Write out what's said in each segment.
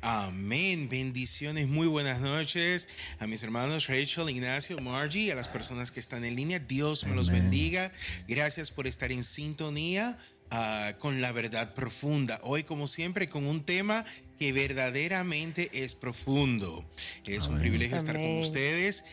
Amén. Bendiciones. Muy buenas noches a mis hermanos Rachel, Ignacio, Margie, a las personas que están en línea. Dios me los bendiga. Gracias por estar en sintonía con la verdad profunda. Hoy, como siempre, con un tema que verdaderamente es profundo. Es un privilegio estar con ustedes,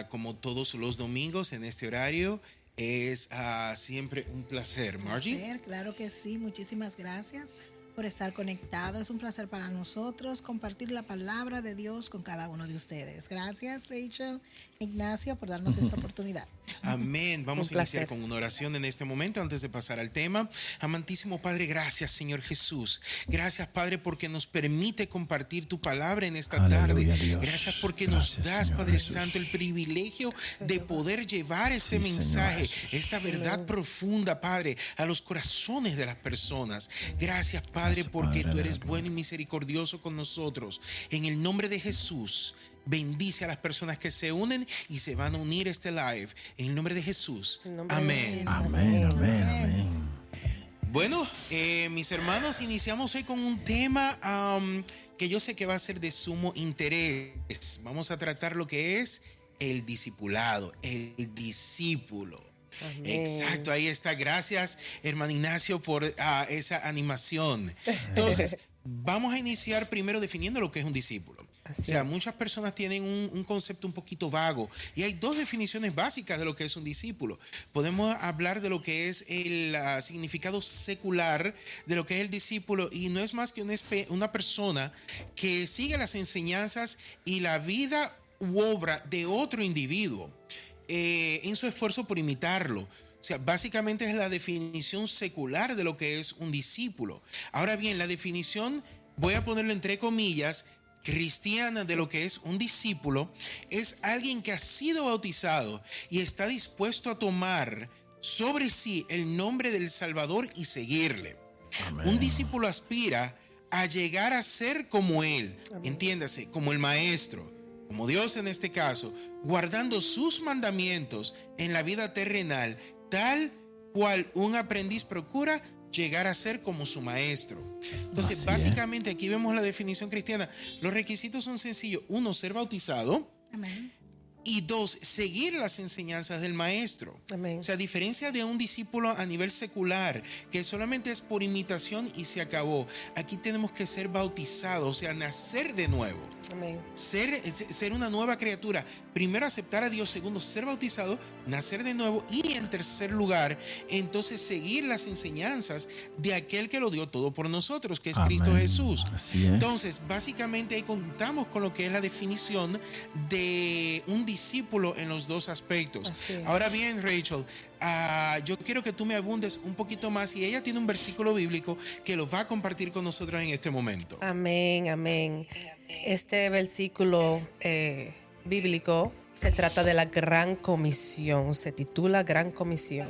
como todos los domingos en este horario. Es siempre un placer. Margie. Placer, claro que sí. Muchísimas gracias por estar conectado. Es un placer para nosotros compartir la palabra de Dios con cada uno de ustedes. Gracias, Rachel, Ignacio, por darnos esta oportunidad. Amén. Vamos a iniciar con una oración en este momento antes de pasar al tema. Amantísimo Padre, gracias, Señor Jesús. Gracias, Padre, porque nos permite compartir tu palabra en esta tarde. Dios. Gracias porque Gracias, nos das, Señor Padre Jesús. Santo, el privilegio de poder llevar este mensaje, esta verdad profunda, Padre, a los corazones de las personas. Gracias, Padre, porque tú eres bueno y misericordioso con nosotros. En el nombre de Jesús, bendice a las personas que se unen y se van a unir a este live. En el nombre de Jesús. Amén. Amén, amén, amén. Bueno, mis hermanos, iniciamos hoy con un tema que yo sé que va a ser de sumo interés. Vamos a tratar lo que es el discipulado, el discípulo. Amén. Exacto, ahí está. Gracias, hermano Ignacio, por esa animación. Entonces, vamos a iniciar primero definiendo lo que es un discípulo. Muchas personas tienen un concepto un poquito vago y hay dos definiciones básicas de lo que es un discípulo. Podemos hablar de lo que es el significado secular de lo que es el discípulo, y no es más que una persona que sigue las enseñanzas y la vida u obra de otro individuo en su esfuerzo por imitarlo. O sea, básicamente es la definición secular de lo que es un discípulo. Ahora bien, la definición, voy a ponerlo entre comillas, cristiana de lo que es un discípulo, es alguien que ha sido bautizado y está dispuesto a tomar sobre sí el nombre del Salvador y seguirle. Amén. Un discípulo aspira a llegar a ser como él, entiéndase, como el maestro, como Dios en este caso, guardando sus mandamientos en la vida terrenal, tal cual un aprendiz procura llegar a ser como su maestro. Entonces, básicamente aquí vemos la definición cristiana. Los requisitos son sencillos. Uno, ser bautizado. Amén. Y dos, seguir las enseñanzas del maestro. Amén. O sea, a diferencia de un discípulo a nivel secular, que solamente es por imitación y se acabó, aquí tenemos que ser bautizados, o sea, nacer de nuevo. Amén. Ser una nueva criatura. Primero, aceptar a Dios. Segundo, ser bautizado, nacer de nuevo. Y en tercer lugar, entonces seguir las enseñanzas de aquel que lo dio todo por nosotros, que es Amén. Cristo Jesús. Entonces, básicamente ahí contamos con lo que es la definición de un discípulo en los dos aspectos. Ahora bien, Rachel, yo quiero que tú me abundes un poquito más, y ella tiene un versículo bíblico que lo va a compartir con nosotros en este momento. Amén, amén. Este versículo bíblico se trata de la Gran Comisión, se titula Gran Comisión.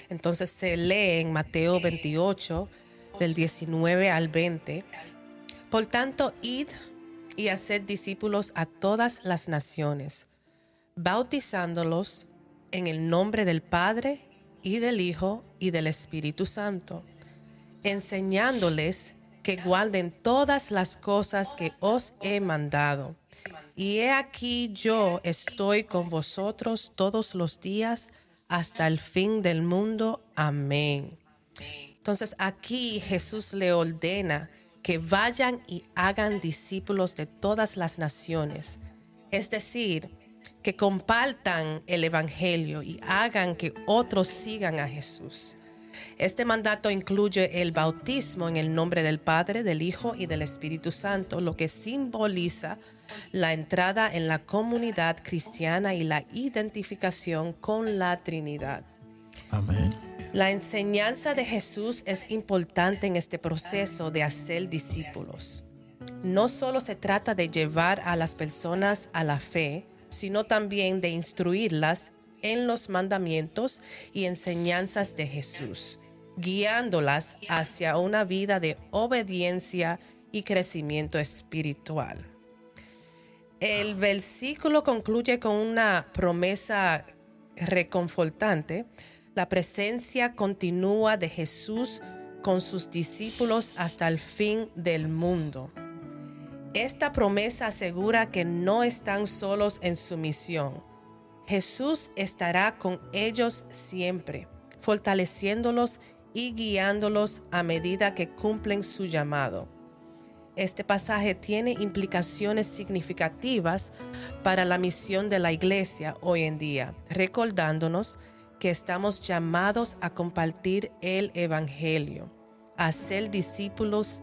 Entonces se lee en Mateo 28, del 19 al 20. Por tanto, id y haced discípulos a todas las naciones, bautizándolos en el nombre del Padre y del Hijo y del Espíritu Santo, enseñándoles que guarden todas las cosas que os he mandado. Y he aquí yo estoy con vosotros todos los días hasta el fin del mundo. Amén. Entonces aquí Jesús le ordena que vayan y hagan discípulos de todas las naciones. Es decir, que compartan el evangelio y hagan que otros sigan a Jesús. Este mandato incluye el bautismo en el nombre del Padre, del Hijo y del Espíritu Santo, lo que simboliza la entrada en la comunidad cristiana y la identificación con la Trinidad. Amén. La enseñanza de Jesús es importante en este proceso de hacer discípulos. No solo se trata de llevar a las personas a la fe, sino también de instruirlas en los mandamientos y enseñanzas de Jesús, guiándolas hacia una vida de obediencia y crecimiento espiritual. El versículo concluye con una promesa reconfortante. La presencia continua de Jesús con sus discípulos hasta el fin del mundo. Esta promesa asegura que no están solos en su misión. Jesús estará con ellos siempre, fortaleciéndolos y guiándolos a medida que cumplen su llamado. Este pasaje tiene implicaciones significativas para la misión de la iglesia hoy en día, recordándonos que estamos llamados a compartir el Evangelio, a ser discípulos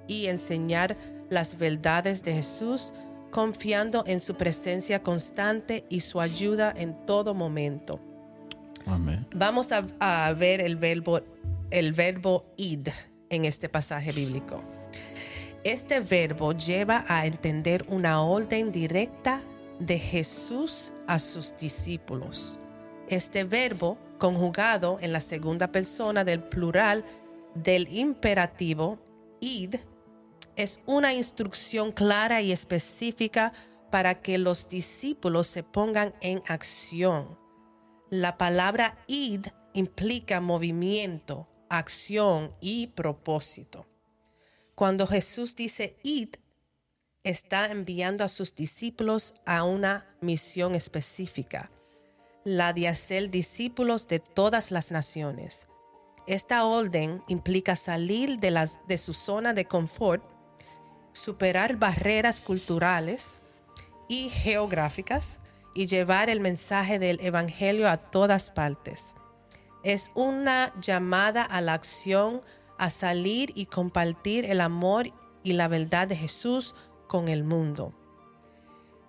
y enseñar las verdades de Jesús, confiando en su presencia constante y su ayuda en todo momento. Amén. Vamos a ver el verbo id en este pasaje bíblico. Este verbo lleva a entender una orden directa de Jesús a sus discípulos. Este verbo, conjugado en la segunda persona del plural del imperativo id, es una instrucción clara y específica para que los discípulos se pongan en acción. La palabra id implica movimiento, acción y propósito. Cuando Jesús dice id, está enviando a sus discípulos a una misión específica, la de hacer discípulos de todas las naciones. Esta orden implica salir de su zona de confort, superar barreras culturales y geográficas y llevar el mensaje del Evangelio a todas partes. Es una llamada a la acción, a salir y compartir el amor y la verdad de Jesús con el mundo.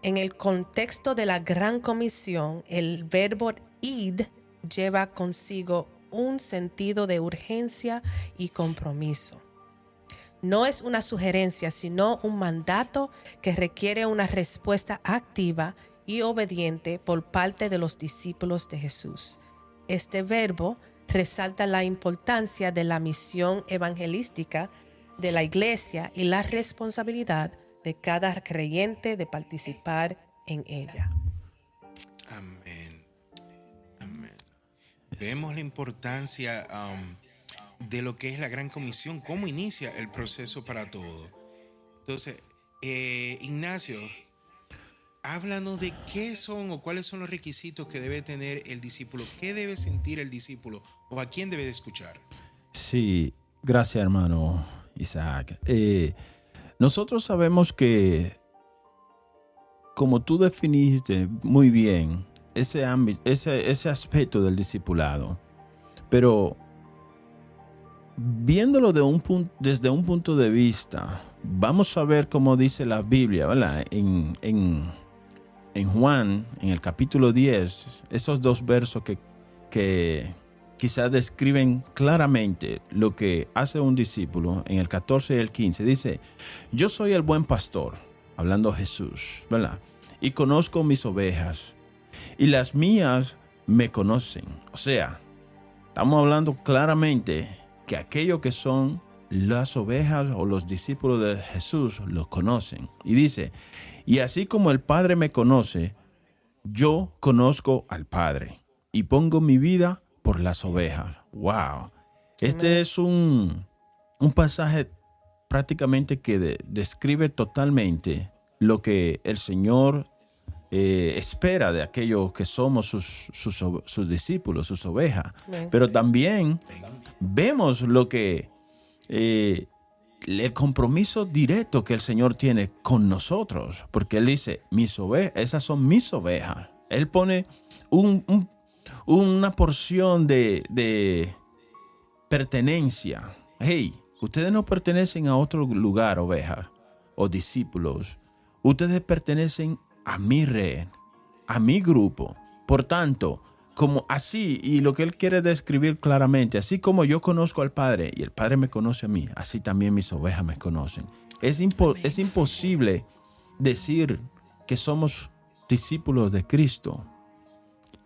En el contexto de la Gran Comisión, el verbo id lleva consigo un sentido de urgencia y compromiso. No es una sugerencia, sino un mandato que requiere una respuesta activa y obediente por parte de los discípulos de Jesús. Este verbo resalta la importancia de la misión evangelística de la iglesia y la responsabilidad de cada creyente de participar en ella. Amén. Amén. Vemos la importancia de lo que es la Gran Comisión, cómo inicia el proceso para todo. Entonces, Ignacio, háblanos de qué son o cuáles son los requisitos que debe tener el discípulo, qué debe sentir el discípulo o a quién debe de escuchar. Sí, gracias, hermano Isaac. Nosotros sabemos que, como tú definiste muy bien, ese aspecto del discipulado, pero viéndolo desde un punto de vista, vamos a ver cómo dice la Biblia, ¿verdad? En Juan, en el capítulo 10, esos dos versos que quizás describen claramente lo que hace un discípulo, en el 14 y el 15, dice: yo soy el buen pastor, hablando Jesús, ¿verdad? Y conozco mis ovejas, y las mías me conocen. O sea, estamos hablando claramente que aquellos que son las ovejas o los discípulos de Jesús los conocen. Y dice: y así como el Padre me conoce, yo conozco al Padre y pongo mi vida por las ovejas. ¡Wow! Este es un pasaje prácticamente que describe totalmente lo que el Señor espera de aquellos que somos sus discípulos, sus ovejas. Pero también vemos lo que el compromiso directo que el Señor tiene con nosotros, porque Él dice: mis ovejas, esas son mis ovejas. Él pone una porción de pertenencia. Hey, ustedes no pertenecen a otro lugar, ovejas o discípulos. Ustedes pertenecen a mi red, a mi grupo. Por tanto, como así, y lo que Él quiere describir claramente, así como yo conozco al Padre y el Padre me conoce a mí, así también mis ovejas me conocen. Es imposible decir que somos discípulos de Cristo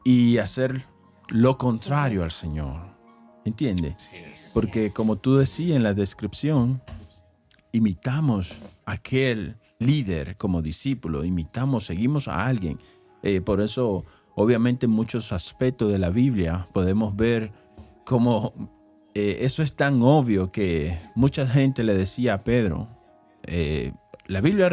y hacer lo contrario al Señor. ¿Entiendes? Porque como tú decías en la descripción, imitamos a aquel líder como discípulo, seguimos a alguien. Por eso, obviamente, en muchos aspectos de la Biblia podemos ver cómo eso es tan obvio que mucha gente le decía a Pedro, la Biblia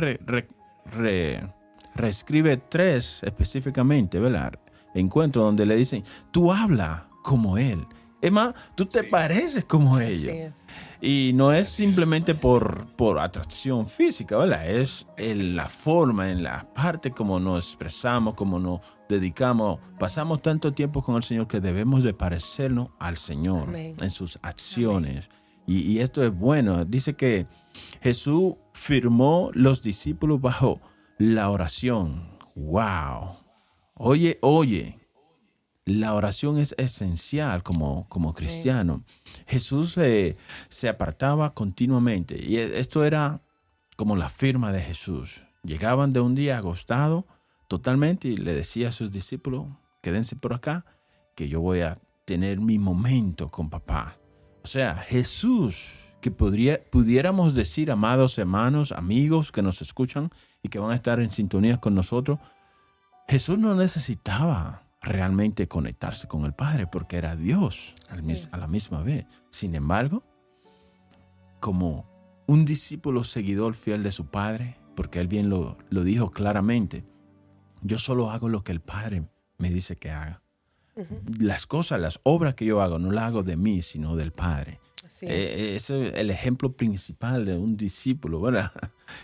reescribe 3 específicamente, ¿verdad? Encuentros donde le dicen, tú habla como él. Es más, tú te pareces como ellos. Así es. Y no es simplemente por atracción física, ¿verdad? Es en la forma, en la parte como nos expresamos, como nos dedicamos. Pasamos tanto tiempo con el Señor que debemos de parecernos al Señor. Amén. En sus acciones. Y esto es bueno. Dice que Jesús firmó los discípulos bajo la oración. ¡Wow! Oye. La oración es esencial como cristiano. Jesús se apartaba continuamente y esto era como la firma de Jesús. Llegaban de un día agostado totalmente y le decía a sus discípulos, quédense por acá, que yo voy a tener mi momento con papá. O sea, Jesús, que pudiéramos decir, amados hermanos, amigos que nos escuchan y que van a estar en sintonía con nosotros, Jesús no necesitaba realmente conectarse con el Padre porque era Dios a la misma vez. Sin embargo, como un discípulo seguidor fiel de su Padre, porque él bien lo dijo claramente, yo solo hago lo que el Padre me dice que haga. Las cosas, las obras que yo hago, no las hago de mí, sino del Padre. Así es. Ese es el ejemplo principal de un discípulo, ¿verdad?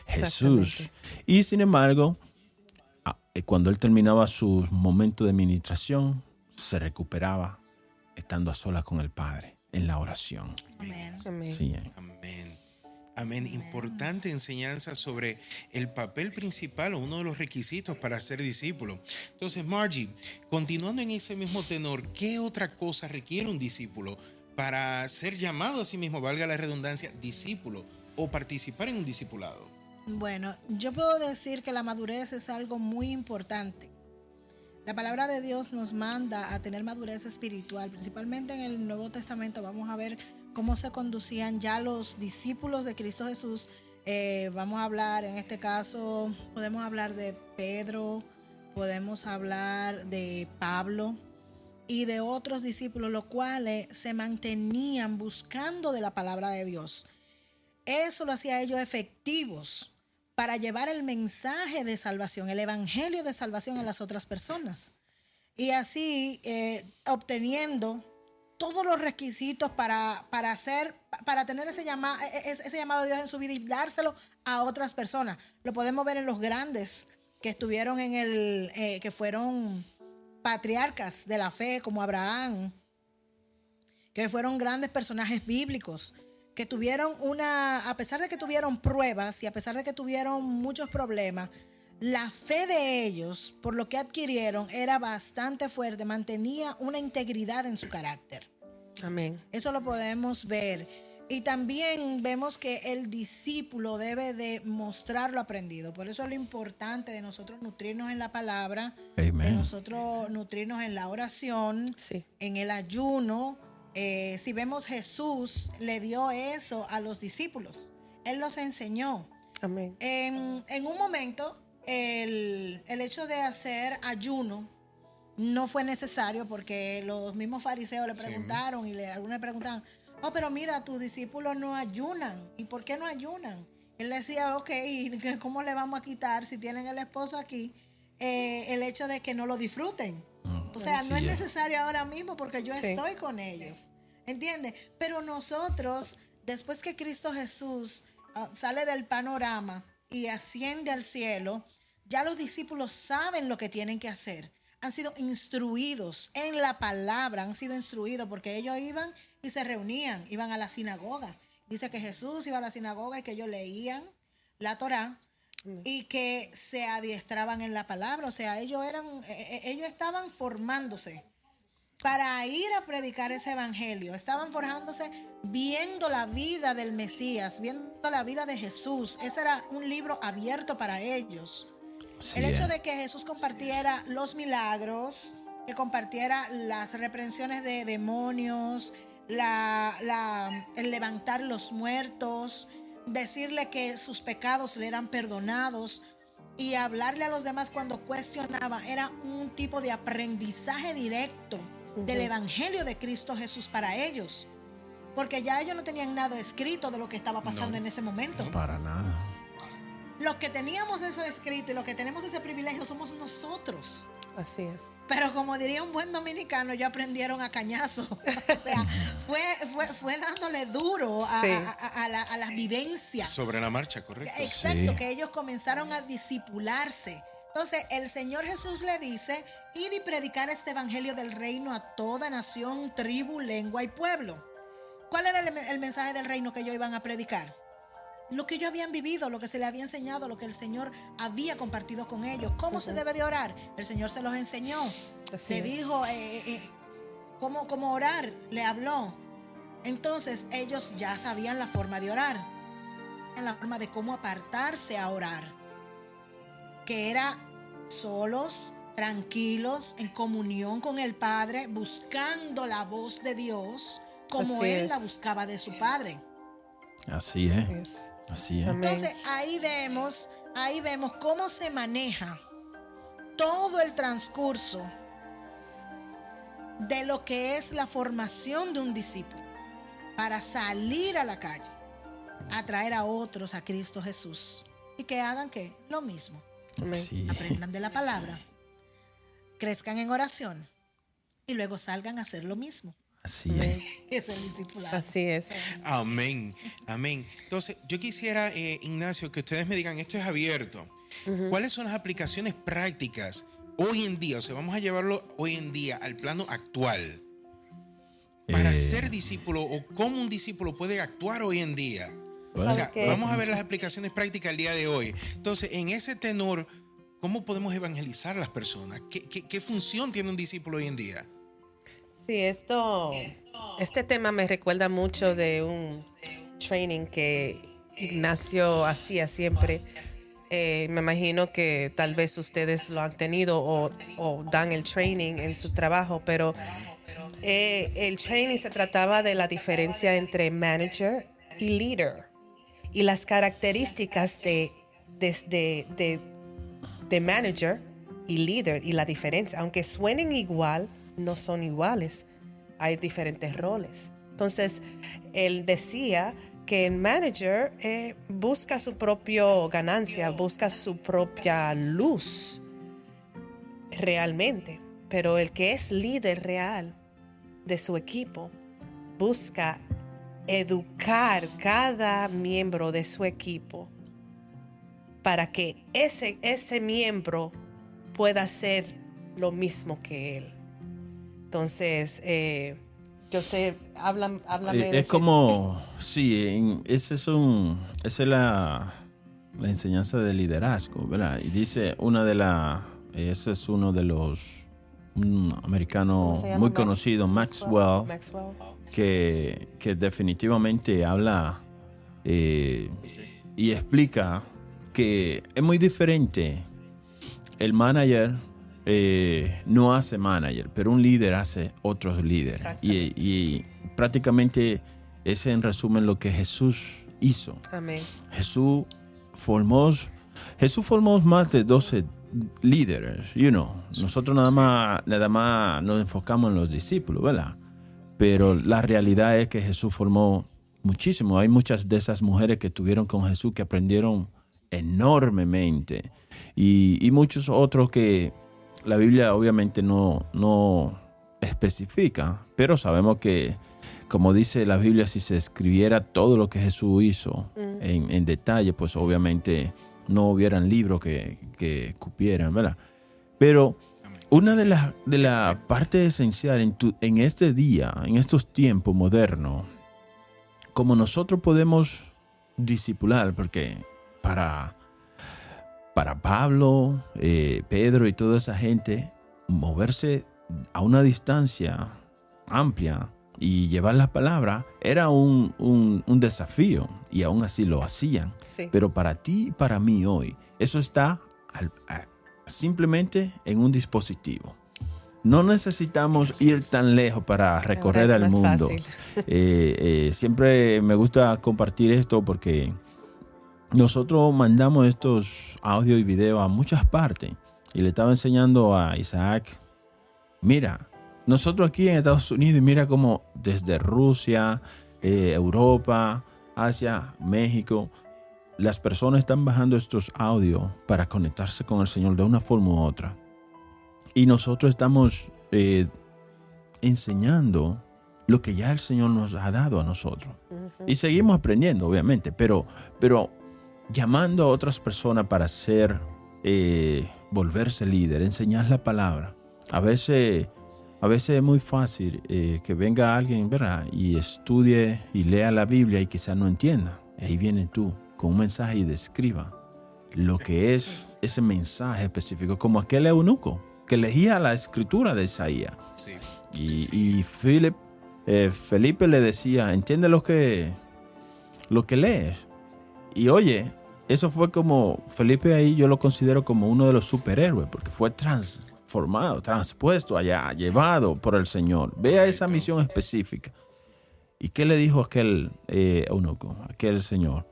Jesús. Y sin embargo, cuando él terminaba su momento de ministración, se recuperaba estando a solas con el Padre en la oración. Amén. Amén. Sí, Amén. Amén. Importante enseñanza sobre el papel principal o uno de los requisitos para ser discípulo. Entonces, Margie, continuando en ese mismo tenor, ¿qué otra cosa requiere un discípulo para ser llamado a sí mismo, valga la redundancia, discípulo o participar en un discipulado? Bueno, yo puedo decir que la madurez es algo muy importante. La palabra de Dios nos manda a tener madurez espiritual, principalmente en el Nuevo Testamento. Vamos a ver cómo se conducían ya los discípulos de Cristo Jesús. Vamos a hablar, en este caso, podemos hablar de Pedro, podemos hablar de Pablo y de otros discípulos, los cuales se mantenían buscando de la palabra de Dios. Eso lo hacía a ellos efectivos para llevar el mensaje de salvación, el evangelio de salvación a las otras personas. Y así obteniendo todos los requisitos para tener ese llamado de Dios en su vida y dárselo a otras personas. Lo podemos ver en los grandes que estuvieron que fueron patriarcas de la fe, como Abraham, que fueron grandes personajes bíblicos, que tuvieron a pesar de que tuvieron pruebas y a pesar de que tuvieron muchos problemas, la fe de ellos, por lo que adquirieron, era bastante fuerte, mantenía una integridad en su carácter. Amén. Eso lo podemos ver. Y también vemos que el discípulo debe de mostrar lo aprendido. Por eso es lo importante de nosotros nutrirnos en la palabra, Amen. de nosotros nutrirnos en la oración, Sí. en el ayuno. Si vemos, Jesús le dio eso a los discípulos. Él los enseñó. Amén. En un momento, el hecho de hacer ayuno no fue necesario porque los mismos fariseos le preguntaron y algunos le preguntaban, oh, pero mira, tus discípulos no ayunan. ¿Y por qué no ayunan? Él decía, ok, ¿cómo le vamos a quitar si tienen el esposo aquí el hecho de que no lo disfruten? O sea, no es necesario ahora mismo porque yo estoy con ellos. ¿Entiendes? Pero nosotros, después que Cristo Jesús sale del panorama y asciende al cielo, ya los discípulos saben lo que tienen que hacer. Han sido instruidos en la palabra, han sido instruidos porque ellos iban y se reunían, iban a la sinagoga. Dice que Jesús iba a la sinagoga y que ellos leían la Torá y que se adiestraban en la palabra. O sea, ellos estaban formándose para ir a predicar ese evangelio. Estaban forjándose viendo la vida del Mesías, viendo la vida de Jesús. Ese era un libro abierto para ellos. El hecho de que Jesús compartiera los milagros, que compartiera las reprensiones de demonios, el levantar los muertos, decirle que sus pecados le eran perdonados y hablarle a los demás cuando cuestionaba, era un tipo de aprendizaje directo del evangelio de Cristo Jesús para ellos. porque ya ellos no tenían nada escrito de lo que estaba pasando No. en ese momento. Para nada. Los que teníamos eso escrito y los que tenemos ese privilegio somos nosotros. Así es. Pero como diría un buen dominicano, ya aprendieron a cañazo. O sea, fue dándole duro a, Sí. a las vivencias. Sobre la marcha, correcto. Exacto, Sí. que ellos comenzaron a discipularse. Entonces, el Señor Jesús le dice, id y predicar este evangelio del reino a toda nación, tribu, lengua y pueblo. ¿Cuál era el mensaje del reino que ellos iban a predicar? Lo que ellos habían vivido, lo que se les había enseñado, lo que el Señor había compartido con ellos. ¿Cómo se debe de orar? El Señor se los enseñó. Así Le es. dijo cómo orar, le habló. Entonces ellos ya sabían la forma de orar, la forma de cómo apartarse a orar, que era solos, tranquilos, en comunión con el Padre, buscando la voz de Dios como Así Él es. la buscaba de su Padre. Así es. Así es. Así es. Amén. Entonces ahí vemos cómo se maneja todo el transcurso de lo que es la formación de un discípulo para salir a la calle, a traer a otros a Cristo Jesús y que hagan ¿qué? Lo mismo. Amén. Sí. Aprendan de la palabra, crezcan en oración y luego salgan a hacer lo mismo. Así Amén. es. Es el discipulado. Así es. Amén, amén. Entonces, yo quisiera, Ignacio, que ustedes me digan, esto es abierto. Ujú. ¿Cuáles son las aplicaciones prácticas hoy en día? O sea, vamos a llevarlo hoy en día al plano actual. Para ser discípulo o cómo un discípulo puede actuar hoy en día. Bueno, O sea, ¿Sabes qué? vamos a ver las aplicaciones prácticas el día de hoy. Entonces, en ese tenor, ¿cómo podemos evangelizar a las personas? ¿Qué función tiene un discípulo hoy en día? Sí, este tema me recuerda mucho de un training que Ignacio hacía siempre. Me imagino que tal vez ustedes lo han tenido o dan el training en su trabajo, pero el training se trataba de la diferencia entre manager y leader y las características de manager y líder y la diferencia, aunque suenen igual, no son iguales. Hay diferentes roles. Entonces, él decía que el manager busca su propia ganancia, busca su propia luz realmente. Pero el que es líder real de su equipo busca educar cada miembro de su equipo para que ese miembro pueda hacer lo mismo que él. Entonces, yo sé, háblame de Es ese- como, sí, esa es la enseñanza de liderazgo, ¿verdad? Y dice ese es uno de los, un ¿cómo americano se llama? muy conocido, Maxwell, que definitivamente habla y explica que es muy diferente. El manager no hace manager, pero un líder hace otros líderes. Exactamente. Y prácticamente es en resumen lo que Jesús hizo. Amén. Jesús formó más de 12 líderes, Nosotros nada más nos enfocamos en los discípulos, ¿verdad? Pero la realidad es que Jesús formó muchísimo. Hay muchas de esas mujeres que estuvieron con Jesús que aprendieron enormemente. Y muchos otros que la Biblia obviamente no especifica, pero sabemos que, como dice la Biblia, si se escribiera todo lo que Jesús hizo en detalle, pues obviamente no hubieran libros que cupieran, ¿verdad? Pero una de las partes esenciales en este día, en estos tiempos modernos, como nosotros podemos discipular, porque para Pablo, Pedro y toda esa gente, moverse a una distancia amplia y llevar la palabra era un desafío, y aún así lo hacían. Sí. Pero para ti y para mí hoy, eso está simplemente en un dispositivo. No necesitamos ir tan lejos para recorrer Ahora el es más mundo. fácil. Siempre me gusta compartir esto porque nosotros mandamos estos audios y videos a muchas partes. Y le estaba enseñando a Isaac, mira, nosotros aquí en Estados Unidos, y mira cómo desde Rusia, Europa, Asia, México. Las personas están bajando estos audios para conectarse con el Señor de una forma u otra. Y nosotros estamos enseñando lo que ya el Señor nos ha dado a nosotros. Y seguimos aprendiendo, obviamente, pero llamando a otras personas para volverse líder, enseñar la palabra. A veces es muy fácil que venga alguien, ¿verdad?, y estudie y lea la Biblia y quizás no entienda. Ahí viene tú con un mensaje y describa lo que es ese mensaje específico, como aquel eunuco que leía la escritura de Isaías. Sí. Y Felipe le decía, entiende lo que lees. Y oye, eso fue como, Felipe ahí yo lo considero como uno de los superhéroes, porque fue transformado, transpuesto allá, llevado por el Señor. Vea esa misión específica. ¿Y qué le dijo aquel eunuco, aquel señor?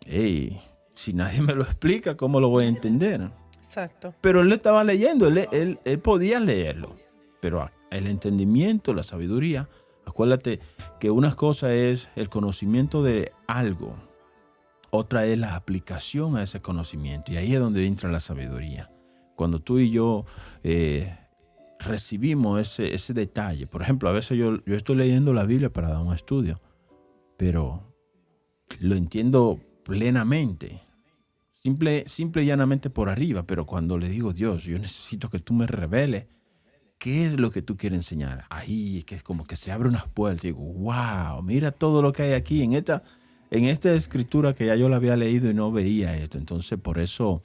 Hey, si nadie me lo explica, ¿cómo lo voy a entender? Exacto. Pero él estaba leyendo, él podía leerlo. Pero el entendimiento, la sabiduría, acuérdate que una cosa es el conocimiento de algo, otra es la aplicación a ese conocimiento. Y ahí es donde entra la sabiduría. Cuando tú y yo recibimos ese detalle. Por ejemplo, a veces yo estoy leyendo la Biblia para dar un estudio, pero lo entiendo plenamente. Simple y llanamente por arriba. Pero cuando le digo, Dios, yo necesito que tú me reveles qué es lo que tú quieres enseñar. Ahí es que es como que se abre unas puertas y digo, wow, mira todo lo que hay aquí en esta escritura que ya yo la había leído y no veía esto. Entonces, por eso,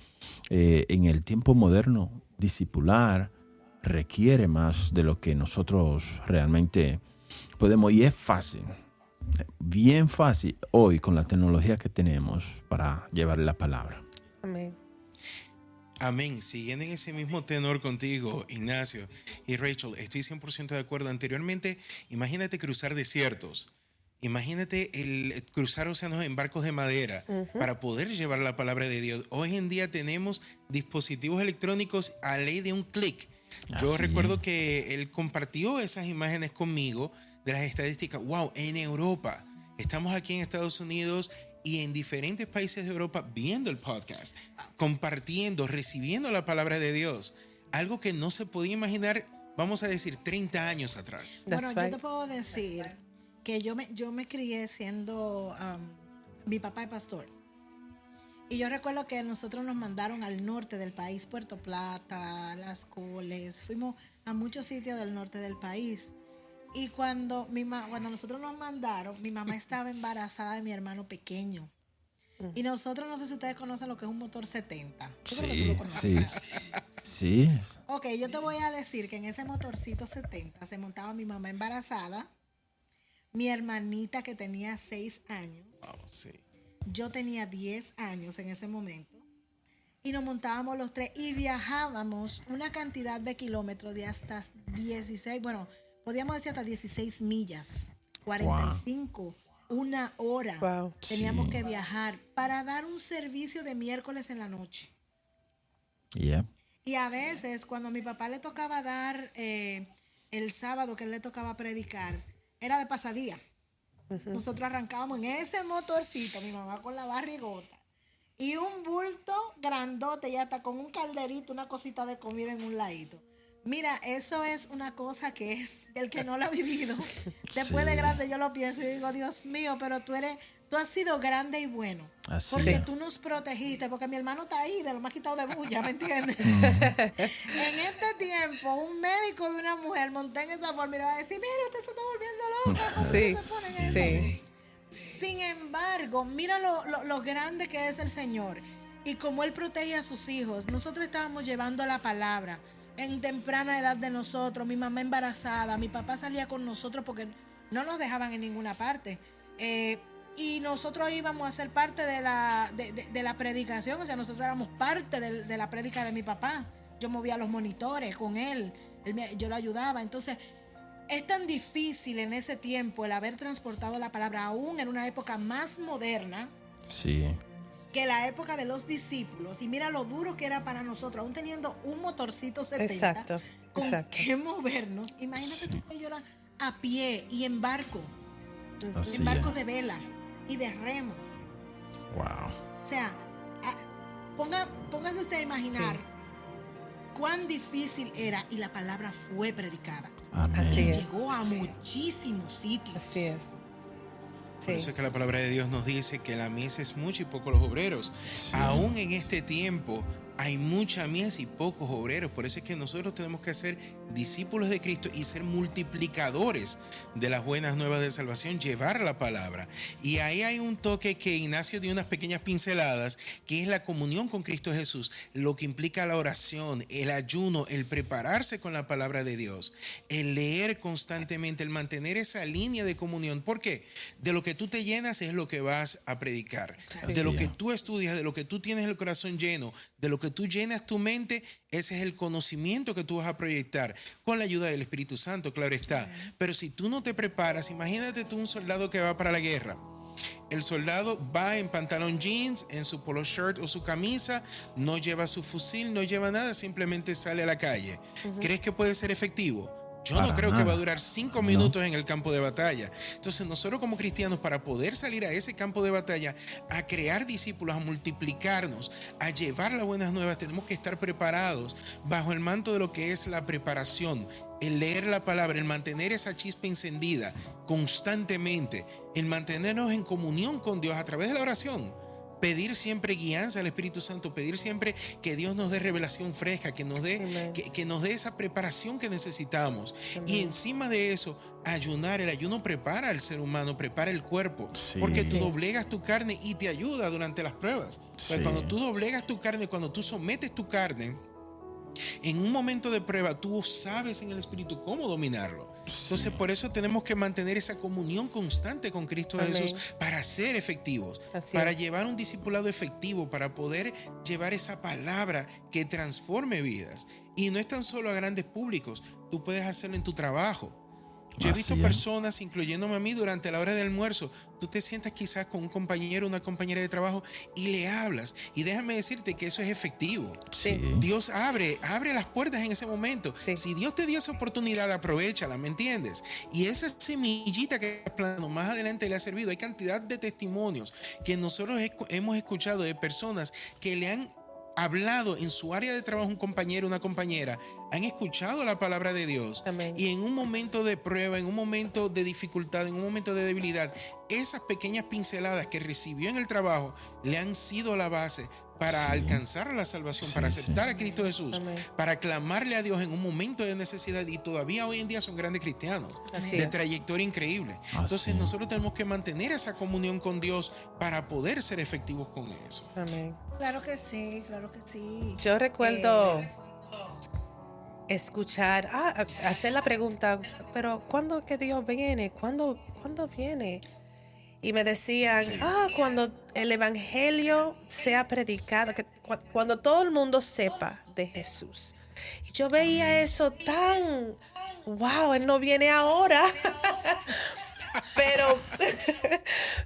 en el tiempo moderno, discipular requiere más de lo que nosotros realmente podemos. Y es fácil, bien fácil hoy con la tecnología que tenemos para llevar la palabra. Amén. Amén. Siguiendo en ese mismo tenor contigo, Ignacio y Rachel, estoy 100% de acuerdo. Anteriormente, imagínate cruzar desiertos. Imagínate el cruzar océanos en barcos de madera para poder llevar la palabra de Dios. Hoy en día tenemos dispositivos electrónicos a ley de un clic. Yo recuerdo que él compartió esas imágenes conmigo de las estadísticas. Wow, en Europa. Estamos aquí en Estados Unidos y en diferentes países de Europa viendo el podcast, compartiendo, recibiendo la palabra de Dios. Algo que no se podía imaginar, vamos a decir, 30 años atrás. Bueno, yo te puedo decir que yo me crié siendo, mi papá es pastor. Y yo recuerdo que nosotros nos mandaron al norte del país, Puerto Plata, Las Coles. Fuimos a muchos sitios del norte del país. Y cuando nosotros nos mandaron, mi mamá estaba embarazada de mi hermano pequeño. Y nosotros, no sé si ustedes conocen lo que es un motor 70. Yo creo que tú lo conoces. Sí. Ok, yo te voy a decir que en ese motorcito 70 se montaba mi mamá embarazada, mi hermanita que tenía 6 años. Wow, sí. Yo tenía 10 años en ese momento. Y nos montábamos los tres y viajábamos una cantidad de kilómetros de hasta 16, bueno, podíamos decir hasta 16 millas, 45, una hora. Wow. Teníamos que viajar para dar un servicio de miércoles en la noche. Yeah. Y a veces, cuando a mi papá le tocaba dar el sábado, que él le tocaba predicar, era de pasadía. Nosotros arrancábamos en ese motorcito, mi mamá con la barrigota, y un bulto grandote, y hasta con un calderito, una cosita de comida en un ladito. Mira, eso es una cosa que es el que no lo ha vivido. Después de grande yo lo pienso y digo, Dios mío, pero tú has sido grande y bueno. Así porque es. tú nos protegiste, porque mi hermano está ahí, de lo más quitado de bulla, ¿me entiendes? En este tiempo, un médico de una mujer monté en esa forma y le va a decir, mire, usted se está volviendo loca. ¿Por qué se pone en eso? Sin embargo, mira lo grande que es el Señor y cómo Él protege a sus hijos. Nosotros estábamos llevando la palabra en temprana edad de nosotros, mi mamá embarazada, mi papá salía con nosotros porque no nos dejaban en ninguna parte. Y nosotros íbamos a ser parte de la predicación, o sea, nosotros éramos parte de la prédica de mi papá. Yo movía los monitores con él, yo lo ayudaba. Entonces, es tan difícil en ese tiempo el haber transportado la palabra, aún en una época más moderna. Sí. Que la época de los discípulos, y mira lo duro que era para nosotros, aún teniendo un motorcito 70, con que movernos. Imagínate tú que yo era a pie y en barco. Así en barcos es. de vela y de remos. Wow. O sea, póngase usted a imaginar Sí. cuán difícil era y la palabra fue predicada. Amén. Así Y es. llegó a muchísimos sitios. Así es. Por Sí. eso es que la palabra de Dios nos dice que la mies es mucha y pocos los obreros. Sí. Aún en este tiempo hay mucha mies y pocos obreros. Por eso es que nosotros tenemos que ser discípulos de Cristo y ser multiplicadores de las buenas nuevas de salvación, llevar la palabra. Y ahí hay un toque que Ignacio dio unas pequeñas pinceladas, que es la comunión con Cristo Jesús, lo que implica la oración, el ayuno, el prepararse con la palabra de Dios, el leer constantemente, el mantener esa línea de comunión. ¿Por qué? De lo que tú te llenas es lo que vas a predicar. Así De lo que es. tú estudias, de lo que tú tienes el corazón lleno, de lo que tú llenas tu mente, ese es el conocimiento que tú vas a proyectar con la ayuda del Espíritu Santo, claro está. Pero si tú no te preparas, imagínate tú un soldado que va para la guerra. El soldado va en pantalón jeans, en su polo shirt o su camisa, no lleva su fusil, no lleva nada, simplemente sale a la calle. ¿Crees que puede ser efectivo? Yo no Para creo que nada. va a durar 5 No. minutos en el campo de batalla. Entonces nosotros como cristianos, para poder salir a ese campo de batalla, a crear discípulos, a multiplicarnos, a llevar las buenas nuevas, tenemos que estar preparados bajo el manto de lo que es la preparación, el leer la palabra, el mantener esa chispa encendida constantemente, el mantenernos en comunión con Dios a través de la oración. Pedir siempre guianza al Espíritu Santo, pedir siempre que Dios nos dé revelación fresca, que nos dé, Amén. que nos dé esa preparación que necesitamos. Amén. Y encima de eso, ayunar. El ayuno prepara al ser humano, prepara el cuerpo, Sí. porque tú Sí. doblegas tu carne y te ayuda durante las pruebas. Pues Sí. cuando tú doblegas tu carne, cuando tú sometes tu carne, en un momento de prueba, tú sabes en el Espíritu cómo dominarlo. Entonces, por eso tenemos que mantener esa comunión constante con Cristo Amén. Jesús para ser efectivos, Así para es. llevar un discipulado efectivo, para poder llevar esa palabra que transforme vidas. Y no es tan solo a grandes públicos, tú puedes hacerlo en tu trabajo. Yo he visto Así es. personas, incluyéndome a mí, durante la hora del almuerzo. Tú te sientas quizás con un compañero, una compañera de trabajo y le hablas. Y déjame decirte que eso es efectivo. Sí. Dios abre las puertas en ese momento. Sí. Si Dios te dio esa oportunidad, aprovéchala, ¿me entiendes? Y esa semillita que plano más adelante le ha servido. Hay cantidad de testimonios que nosotros hemos escuchado de personas que le han hablado en su área de trabajo, un compañero, una compañera, han escuchado la palabra de Dios. Amén. Y en un momento de prueba, en un momento de dificultad, en un momento de debilidad, esas pequeñas pinceladas que recibió en el trabajo le han sido la base para Sí. alcanzar la salvación, Sí, para sí. aceptar a Cristo Jesús, Amén. para clamarle a Dios en un momento de necesidad, y todavía hoy en día son grandes cristianos, Así de es. trayectoria increíble. Así Entonces es. nosotros tenemos que mantener esa comunión con Dios para poder ser efectivos con eso. Amén. Claro que sí, claro que sí. Yo recuerdo escuchar, hacer la pregunta, pero ¿cuándo que Dios viene? ¿Cuándo viene? Y me decían, Sí. cuando el evangelio sea predicado, cuando todo el mundo sepa de Jesús. Y yo veía eso tan, wow, Él no viene ahora.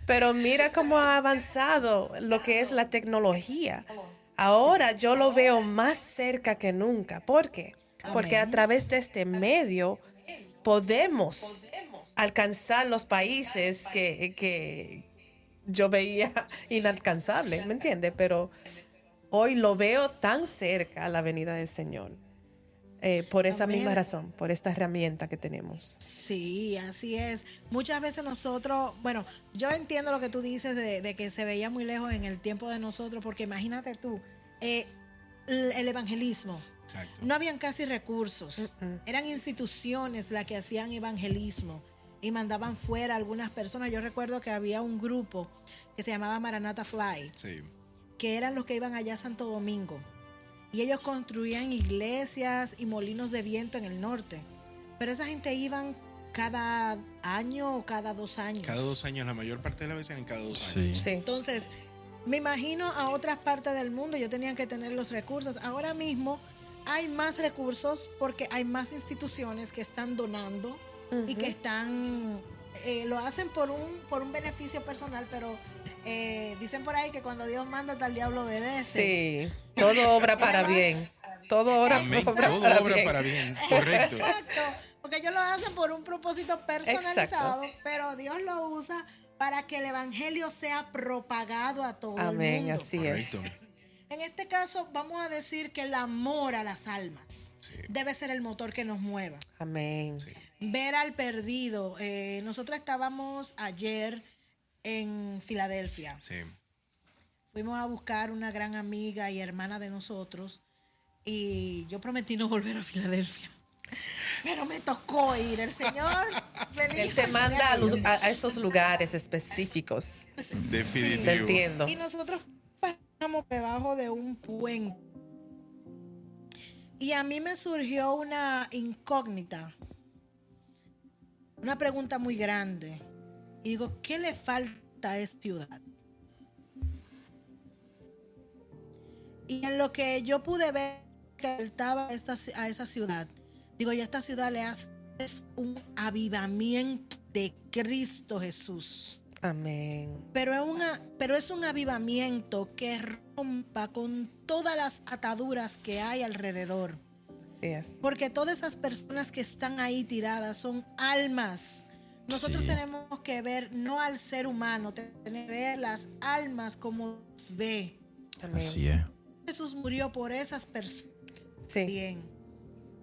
Pero mira cómo ha avanzado lo que es la tecnología. Ahora yo lo veo más cerca que nunca. ¿Por qué? Porque a Amén. través de este medio podemos alcanzar los países que yo veía inalcanzables, ¿me entiendes? Pero hoy lo veo tan cerca a la venida del Señor. Por esa Amén. misma razón, por esta herramienta que tenemos. Sí, así es. Muchas veces nosotros, bueno, yo entiendo lo que tú dices de que se veía muy lejos en el tiempo de nosotros, porque imagínate tú, el evangelismo, Exacto. no habían casi recursos, Mm-mm. eran instituciones las que hacían evangelismo y mandaban fuera a algunas personas. Yo recuerdo que había un grupo que se llamaba Maranatha Fly, Sí. que eran los que iban allá a Santo Domingo. Y ellos construían iglesias y molinos de viento en el norte. Pero esa gente iban cada año o cada 2 años. Cada 2 años, la mayor parte de las veces en cada 2 Sí. años. Sí. Entonces, me imagino a otras partes del mundo, ellos tenían que tener los recursos. Ahora mismo hay más recursos porque hay más instituciones que están donando y que están, lo hacen por un beneficio personal, pero dicen por ahí que cuando Dios manda, hasta el diablo obedece. Sí, todo obra para bien. Todo obra, Amén. obra Todo para obra bien. para bien. Correcto. Exacto. Porque porque ellos lo hacen por un propósito personalizado, pero Dios lo usa para que el evangelio sea propagado a todo el Amén, mundo. así Correcto. es. En este caso, vamos a decir que el amor a las almas Sí. debe ser el motor que nos mueva. Amén. Sí. Ver al perdido. Nosotros estábamos ayer en Filadelfia. Sí. Fuimos a buscar una gran amiga y hermana de nosotros y yo prometí no volver a Filadelfia. Pero me tocó ir. El Señor me dijo, Él te manda a esos lugares específicos. Definitivo. Te entiendo. Y nosotros pasamos debajo de un puente. Y a mí me surgió una incógnita. Una pregunta muy grande. Y digo, ¿qué le falta a esta ciudad? Y en lo que yo pude ver que faltaba a esa ciudad, digo, yo a esta ciudad le hace un avivamiento de Cristo Jesús. Amén. Pero es un avivamiento que rompa con todas las ataduras que hay alrededor. Así es. Porque todas esas personas que están ahí tiradas son almas. Nosotros Sí. tenemos que ver no al ser humano, tenemos que ver las almas como Dios ve. Amén. Así es. Jesús murió por esas personas Sí, bien.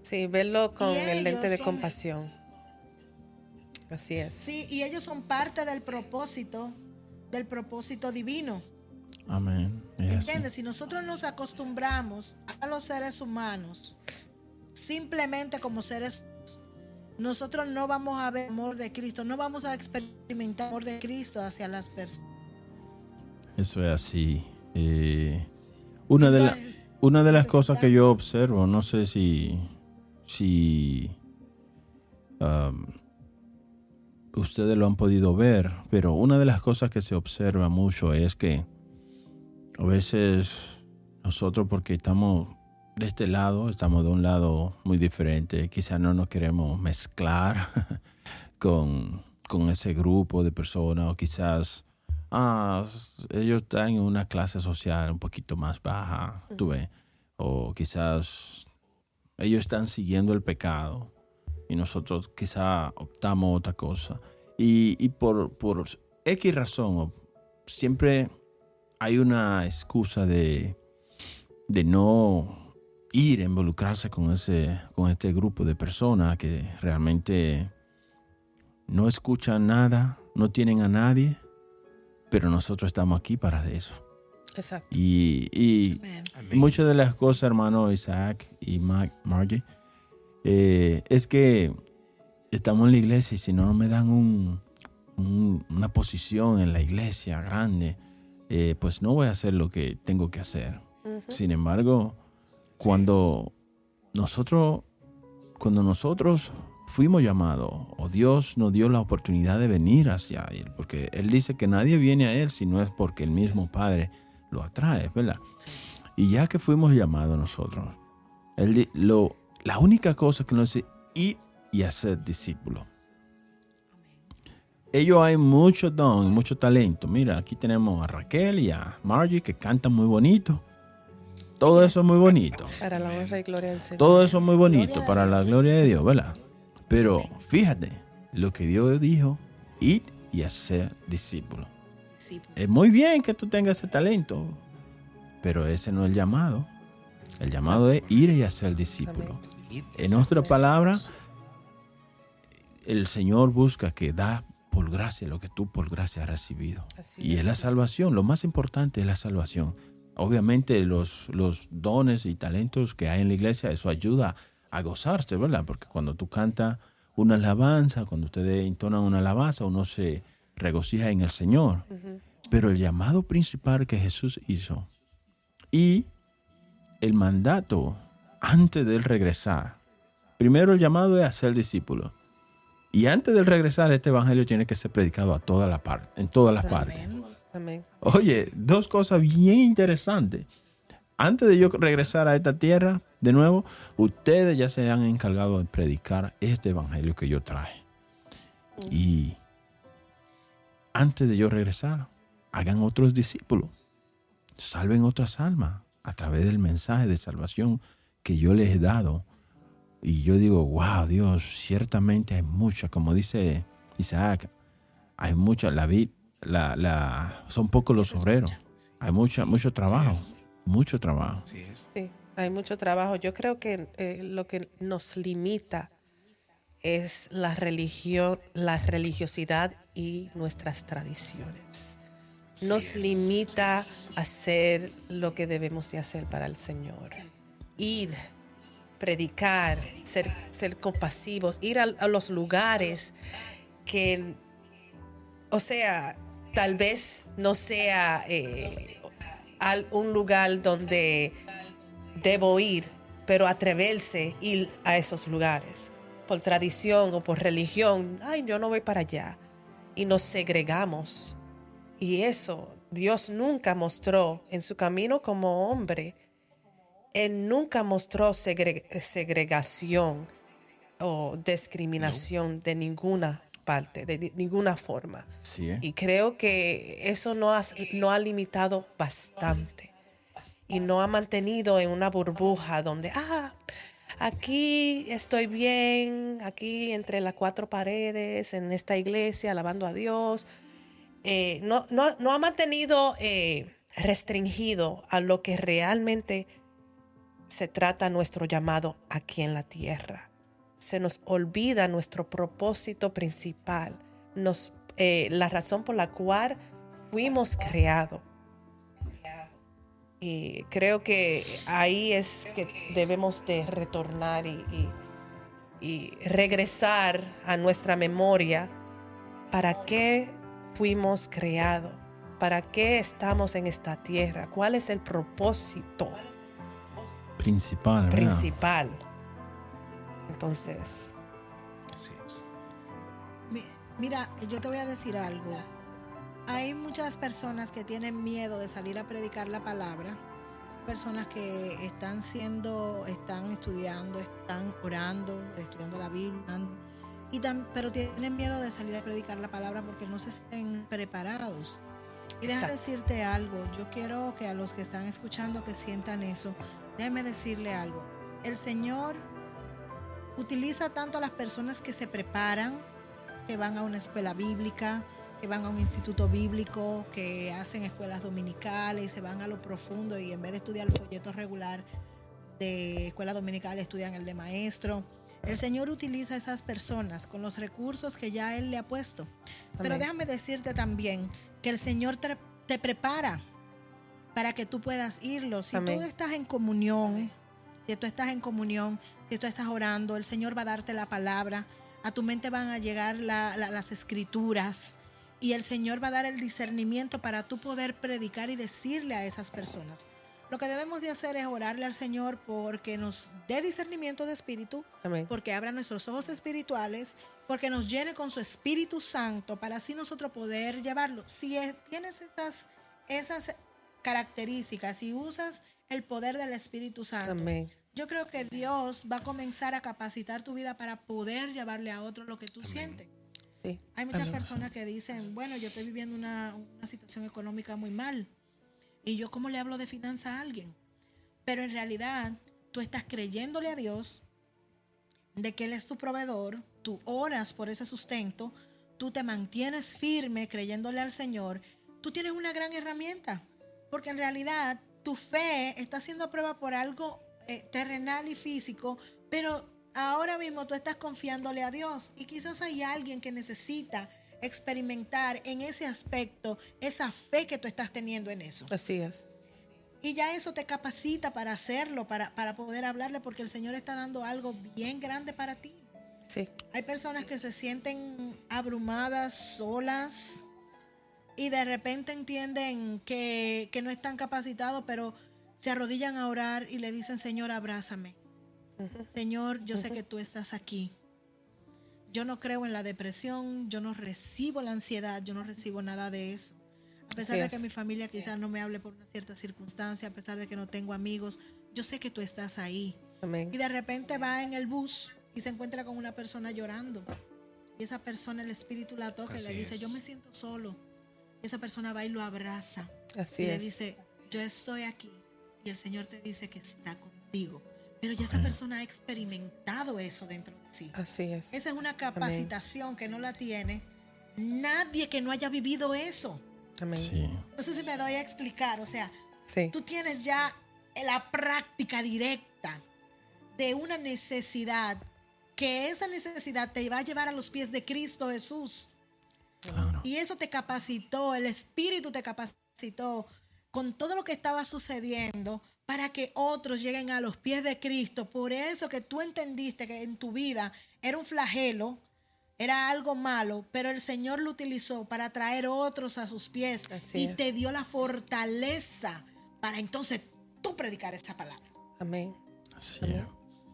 sí, verlo con Y el lente de ellos son- compasión. Así es. Sí, y ellos son parte del propósito divino. Amén. Es así. ¿Entiendes? Si nosotros nos acostumbramos a los seres humanos simplemente como seres, nosotros no vamos a ver amor de Cristo, no vamos a experimentar amor de Cristo hacia las personas. Eso es así. Una de las cosas que yo observo, no sé si ustedes lo han podido ver, pero una de las cosas que se observa mucho es que a veces nosotros, porque estamos de este lado, estamos de un lado muy diferente, quizás no nos queremos mezclar con ese grupo de personas, o quizás ellos están en una clase social un poquito más baja, tú ves, o quizás ellos están siguiendo el pecado y nosotros quizás optamos otra cosa. Y por X razón, siempre hay una excusa de no ir a involucrarse con este grupo de personas que realmente no escuchan nada, no tienen a nadie, pero nosotros estamos aquí para eso. Exacto. Y Amén. Amén. muchas de las cosas, hermano Isaac y Margie, es que estamos en la iglesia y si no me dan una posición en la iglesia grande, pues no voy a hacer lo que tengo que hacer. Ujú. Sin embargo, cuando nosotros fuimos llamados, o Dios nos dio la oportunidad de venir hacia Él, porque Él dice que nadie viene a Él si no es porque el mismo Padre lo atrae, ¿verdad? Sí. Y ya que fuimos llamados nosotros, la única cosa que nos dice, ir y hacer discípulos. Ellos hay mucho don, mucho talento. Mira, aquí tenemos a Raquel y a Margie que cantan muy bonito. Todo eso es muy bonito. Para la honra y gloria del Señor. Todo eso es muy bonito Gloria a para la Dios. gloria de Dios, ¿verdad? Pero fíjate, lo que Dios dijo, ir y hacer discípulos. Sí. Es muy bien que tú tengas ese talento, pero ese no es el llamado. El llamado es ir y hacer discípulos. Amén. En otra palabra, el Señor busca que da por gracia lo que tú por gracia has recibido. Así Y es la es. salvación. Lo más importante es la salvación. Obviamente los dones y talentos que hay en la iglesia, eso ayuda a gozarse, ¿verdad? Porque cuando tú cantas una alabanza, cuando ustedes entonan una alabanza, uno se regocija en el Señor. Ujú. Pero el llamado principal que Jesús hizo y el mandato antes de él regresar, primero el llamado es hacer discípulos. Y antes de él regresar, este evangelio tiene que ser predicado en todas las partes. Amén. Amén. Oye, dos cosas bien interesantes. Antes de yo regresar a esta tierra, de nuevo, ustedes ya se han encargado de predicar este evangelio que yo traje. Y antes de yo regresar, hagan otros discípulos. Salven otras almas a través del mensaje de salvación que yo les he dado Y yo digo, wow, Dios, ciertamente hay mucha, como dice Isaac, hay mucha, son pocos los obreros. Hay mucho trabajo, Así es. mucho trabajo. Así es. Sí, hay mucho trabajo. Yo creo que lo que nos limita es la religión, la religiosidad y nuestras tradiciones. Nos Sí es, limita sí es. a hacer lo que debemos de hacer para el Señor. Ir, predicar, ser compasivos, ir a los lugares que, o sea, tal vez no sea un lugar donde debo ir, pero atreverse a ir a esos lugares. Por tradición o por religión, ay, yo no voy para allá. Y nos segregamos. Y eso Dios nunca mostró en su camino como hombre. Él nunca mostró segregación o discriminación de ninguna parte, de ninguna forma. Sí, ¿eh? Y creo que eso no ha limitado bastante. Y no ha mantenido en una burbuja donde, aquí estoy bien, aquí entre las cuatro paredes, en esta iglesia, alabando a Dios. No ha mantenido restringido a lo que realmente se trata nuestro llamado aquí en la tierra. Se nos olvida nuestro propósito principal, la razón por la cual fuimos creados. Y creo que ahí es que debemos de retornar y regresar a nuestra memoria para qué fuimos creados, para qué estamos en esta tierra, cuál es el propósito Principal, ¿verdad? principal. Entonces, Así es. Mira, yo te voy a decir algo. Hay muchas personas que tienen miedo de salir a predicar la palabra. Personas que están estudiando, están orando, estudiando la Biblia, pero tienen miedo de salir a predicar la palabra porque no se estén preparados. Y déjame decirte algo, yo quiero que a los que están escuchando que sientan eso, déjame decirle algo. El Señor utiliza tanto a las personas que se preparan, que van a una escuela bíblica, que van a un instituto bíblico, que hacen escuelas dominicales y se van a lo profundo y en vez de estudiar el folleto regular de escuela dominical estudian el de maestro. El Señor utiliza a esas personas con los recursos que ya Él le ha puesto. Amén. Pero déjame decirte también que el Señor te prepara para que tú puedas irlo. Si Amén. Tú estás en comunión, si tú estás orando, el Señor va a darte la palabra, a tu mente van a llegar las escrituras y el Señor va a dar el discernimiento para tú poder predicar y decirle a esas personas. Lo que debemos de hacer es orarle al Señor porque nos dé discernimiento de espíritu, Amén. Porque abra nuestros ojos espirituales, porque nos llene con su Espíritu Santo para así nosotros poder llevarlo. Si tienes esas características y usas el poder del Espíritu Santo, Amén. Yo creo que Dios va a comenzar a capacitar tu vida para poder llevarle a otro lo que tú Amén. Sientes. Sí. Hay muchas personas que dicen, bueno, yo estoy viviendo una situación económica muy mal. ¿Y yo cómo le hablo de finanzas a alguien? Pero en realidad tú estás creyéndole a Dios de que Él es tu proveedor, tú oras por ese sustento, tú te mantienes firme creyéndole al Señor, tú tienes una gran herramienta, porque en realidad tu fe está siendo a prueba por algo terrenal y físico, pero ahora mismo tú estás confiándole a Dios y quizás hay alguien que necesita experimentar en ese aspecto esa fe que tú estás teniendo en eso. Así es. Y ya eso te capacita para hacerlo, para poder hablarle, porque el Señor está dando algo bien grande para ti. Sí. Hay personas que se sienten abrumadas, solas, y de repente entienden que no están capacitados, pero se arrodillan a orar y le dicen, Señor, abrázame. Uh-huh. Señor, yo sé que tú estás aquí. Yo no creo en la depresión, yo no recibo la ansiedad, yo no recibo nada de eso. A pesar de que mi familia quizás no me hable por una cierta circunstancia, a pesar de que no tengo amigos, yo sé que tú estás ahí. Amén. Y de repente va en el bus y se encuentra con una persona llorando. Y esa persona, el Espíritu la toca y le dice, yo me siento solo. Y esa persona va y lo abraza. Le dice, yo estoy aquí. Y el Señor te dice que está contigo. pero ya esa persona ha experimentado eso dentro de sí. Así es. Esa es una capacitación que no la tiene nadie que no haya vivido eso. Amén. Sí. No sé si me doy a explicar. O sea, Sí. tú tienes ya la práctica directa de una necesidad, que esa necesidad te va a llevar a los pies de Cristo Jesús. Claro. Y eso te capacitó, el Espíritu te capacitó con todo lo que estaba sucediendo para que otros lleguen a los pies de Cristo. Por eso que tú entendiste que en tu vida era un flagelo, era algo malo, pero el Señor lo utilizó para traer otros a sus pies. Así Y es. te dio la fortaleza para entonces tú predicar esa palabra. Amén. Así Amén.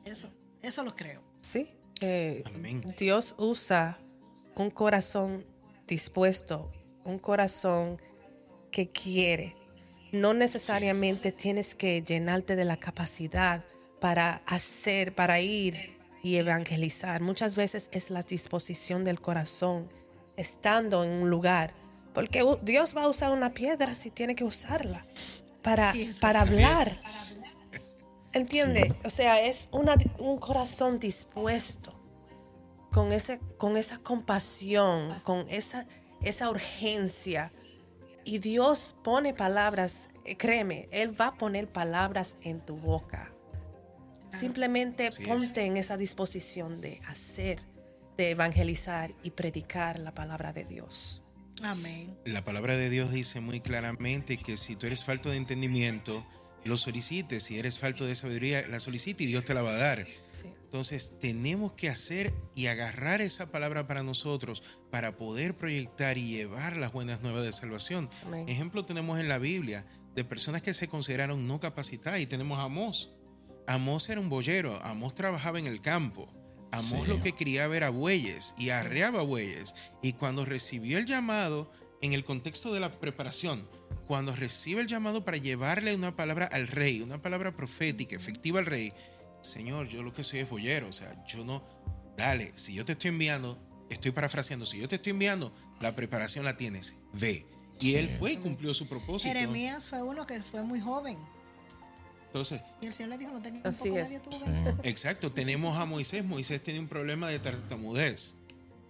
es. Eso lo creo. Sí. Amén. Dios usa un corazón dispuesto, un corazón que quiere. No necesariamente tienes que llenarte de la capacidad para hacer, para ir y evangelizar. Muchas veces es la disposición del corazón, estando en un lugar. Porque Dios va a usar una piedra si tiene que usarla para, Sí, eso para es. Así hablar. ¿Entiende? O sea, es un corazón dispuesto, con esa compasión, con esa urgencia. Y Dios pone palabras, créeme, Él va a poner palabras en tu boca. Simplemente Así es. ponte en esa disposición de hacer, de evangelizar y predicar la palabra de Dios. Amén. La palabra de Dios dice muy claramente que si tú eres falto de entendimiento, lo solicites. Si eres falto de sabiduría, la solicites y Dios te la va a dar. Sí. Entonces tenemos que hacer y agarrar esa palabra para nosotros para poder proyectar y llevar las buenas nuevas de salvación. Amén. Ejemplo tenemos en la Biblia de personas que se consideraron no capacitadas, y tenemos a Amós. Amós era un boyero, Amós trabajaba en el campo. Amós Sí. lo que criaba era bueyes y arreaba bueyes. Y cuando recibió el llamado, en el contexto de la preparación, cuando recibe el llamado para llevarle una palabra al rey, una palabra profética, efectiva al rey, Señor, yo lo que soy es boyero, o sea, yo no, dale, si yo te estoy enviando, estoy parafraseando, si yo te estoy enviando, la preparación la tienes, ve. Y Sí. él fue y cumplió su propósito. Jeremías fue uno que fue muy joven. Entonces, Y el Señor le dijo, no tenga Así tampoco es. nadie tuvo Sí. que... exacto, tenemos a Moisés. Moisés tiene un problema de tartamudez.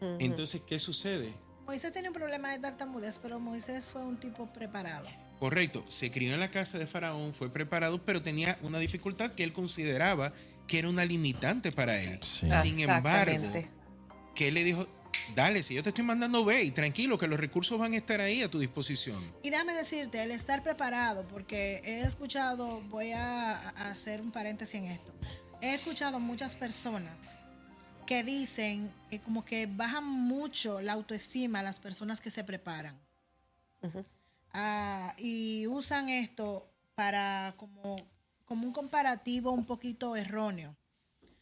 Ujú. Entonces, ¿qué sucede? Moisés tenía un problema de tartamudez, pero Moisés fue un tipo preparado. Correcto, se crió en la casa de Faraón, fue preparado, pero tenía una dificultad que él consideraba que era una limitante para él. Sí. Sin embargo, Exactamente. que él le dijo, dale, si yo te estoy mandando, ve y tranquilo, que los recursos van a estar ahí a tu disposición. Y déjame decirte, el estar preparado, porque he escuchado, voy a hacer un paréntesis en esto, he escuchado muchas personas que dicen que como que bajan mucho la autoestima a las personas que se preparan. Ujú. Y usan esto para como un comparativo un poquito erróneo.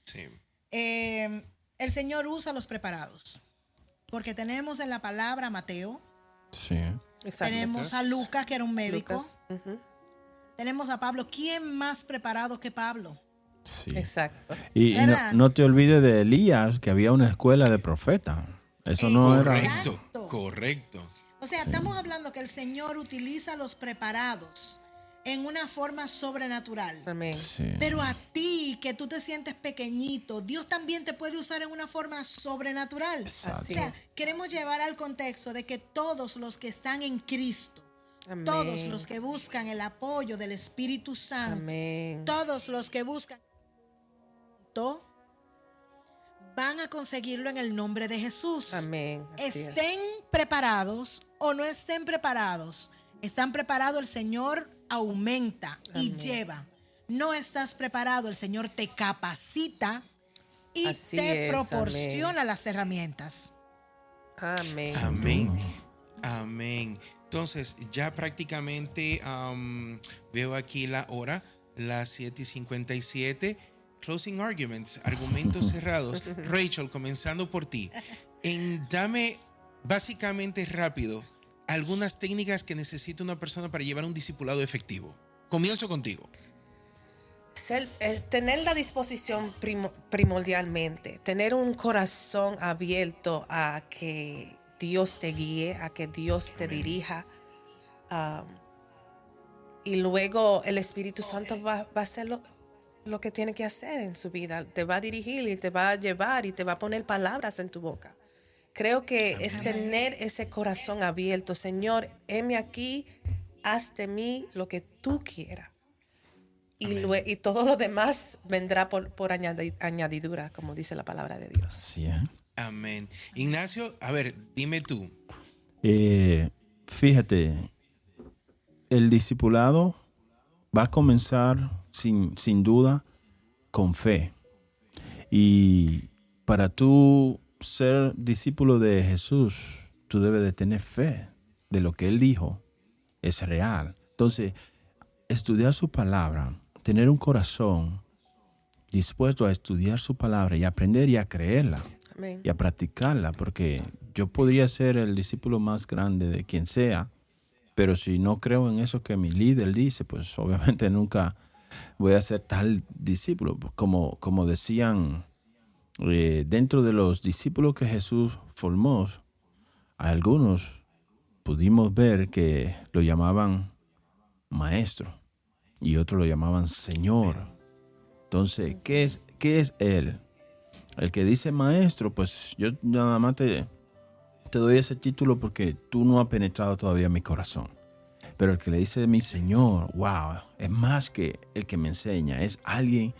Sí. El Señor usa a los preparados, porque tenemos en la palabra a Mateo, Sí. Exacto. tenemos a Lucas, que era un médico, Lucas. Ujú. tenemos a Pablo. ¿Quién más preparado que Pablo? Sí. Exacto. Y ¿Verdad? no te olvides de Elías, que había una escuela de profeta. Eso no era. Correcto, Exacto. correcto. O sea, estamos hablando que el Señor utiliza a los preparados en una forma sobrenatural. Amén. Sí. Pero a ti, que tú te sientes pequeñito, Dios también te puede usar en una forma sobrenatural. Exacto. O sea, queremos llevar al contexto de que todos los que están en Cristo, Amén. todos los que buscan el apoyo del Espíritu Santo, Amén. todos los que buscan van a conseguirlo en el nombre de Jesús. Amén. Así es. Estén preparados o no estén preparados, están preparados, el Señor aumenta y Amén. lleva. No estás preparado, el Señor te capacita y Así te es, proporciona las herramientas. Amén. Amén. Amén. Entonces, ya prácticamente veo aquí la hora, las 7:57. Closing arguments, argumentos cerrados. Rachel, comenzando por ti. Dame básicamente rápido algunas técnicas que necesita una persona para llevar un discipulado efectivo. Comienzo contigo. Tener la disposición primordialmente, tener un corazón abierto a que Dios te guíe, a que Dios te Amén. dirija. Y luego el Espíritu Santo va a hacerlo lo que tiene que hacer en su vida. Te va a dirigir y te va a llevar y te va a poner palabras en tu boca. Creo que es tener ese corazón abierto. Señor, heme aquí, haz de mí lo que tú quieras. Y todo lo demás vendrá por añadidura, como dice la palabra de Dios. Así es. Amén. Ignacio, a ver, dime tú. Fíjate, el discipulado va a comenzar sin duda con fe. Y para tú ser discípulo de Jesús, tú debes de tener fe de lo que Él dijo es real. Entonces, estudiar su palabra, tener un corazón dispuesto a estudiar su palabra y aprender y a creerla. Amén. Y a practicarla, porque yo podría ser el discípulo más grande de quien sea, pero si no creo en eso que mi líder dice, pues obviamente nunca voy a ser tal discípulo. Como decían, dentro de los discípulos que Jesús formó, algunos pudimos ver que lo llamaban maestro y otros lo llamaban Señor. Entonces, ¿qué es Él? El que dice maestro, pues yo nada más te doy ese título porque tú no has penetrado todavía mi corazón. Pero el que le dice mi Señor, wow, es más que el que me enseña, es alguien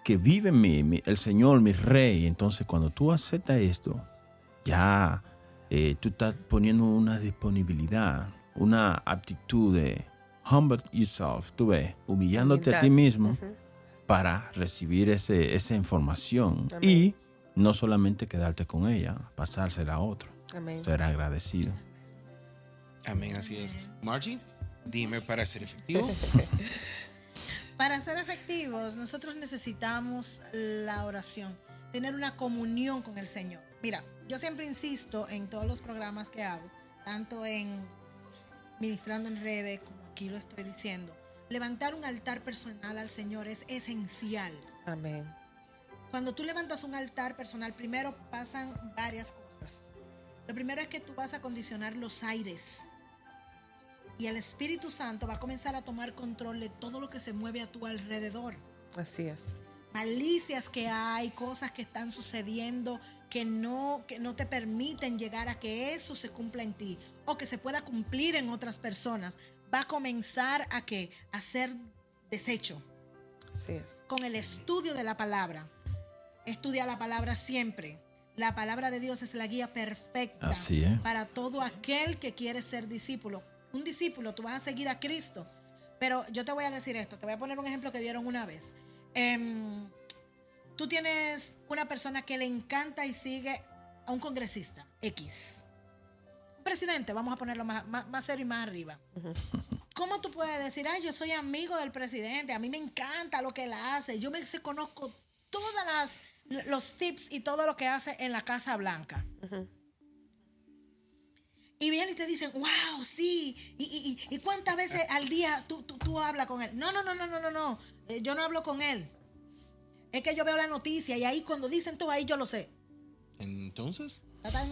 que vive en mí, el Señor, mi Rey. Entonces, cuando tú aceptas esto, ya tú estás poniendo una disponibilidad, una aptitud de humble yourself, tú ves, humillándote a ti mismo. Para recibir esa información. Amén. Y no solamente quedarte con ella, pasársela a otro. Amén. Ser agradecido. Amén, así es. Margie, dime para ser efectivo. Para ser efectivos, nosotros necesitamos la oración, tener una comunión con el Señor. Mira, yo siempre insisto en todos los programas que hago, tanto en Ministrando en Redes como aquí lo estoy diciendo. Levantar un altar personal al Señor es esencial. Amén. Cuando tú levantas un altar personal, primero pasan varias cosas. Lo primero es que tú vas a acondicionar los aires. Y el Espíritu Santo va a comenzar a tomar control de todo lo que se mueve a tu alrededor. Así es. Malicias que hay, cosas que están sucediendo que no te permiten llegar a que eso se cumpla en ti o que se pueda cumplir en otras personas. Va a comenzar a ser desecho. Así es. Con el estudio de la palabra. Estudia la palabra siempre. La palabra de Dios es la guía perfecta Así es. para todo aquel que quiere ser discípulo. Un discípulo, tú vas a seguir a Cristo. Pero yo te voy a decir esto, te voy a poner un ejemplo que dieron una vez. Tú tienes una persona que le encanta y sigue a un congresista X. Presidente, vamos a ponerlo más serio y más arriba. ¿Cómo tú puedes decir, yo soy amigo del presidente, a mí me encanta lo que él hace, yo conozco todos los tips y todo lo que hace en la Casa Blanca? Y vienen y te dicen, wow, sí, y cuántas veces al día tú hablas con él. No, yo no hablo con él. Es que yo veo la noticia y ahí cuando dicen todo ahí yo lo sé. Entonces, ¡Tatán!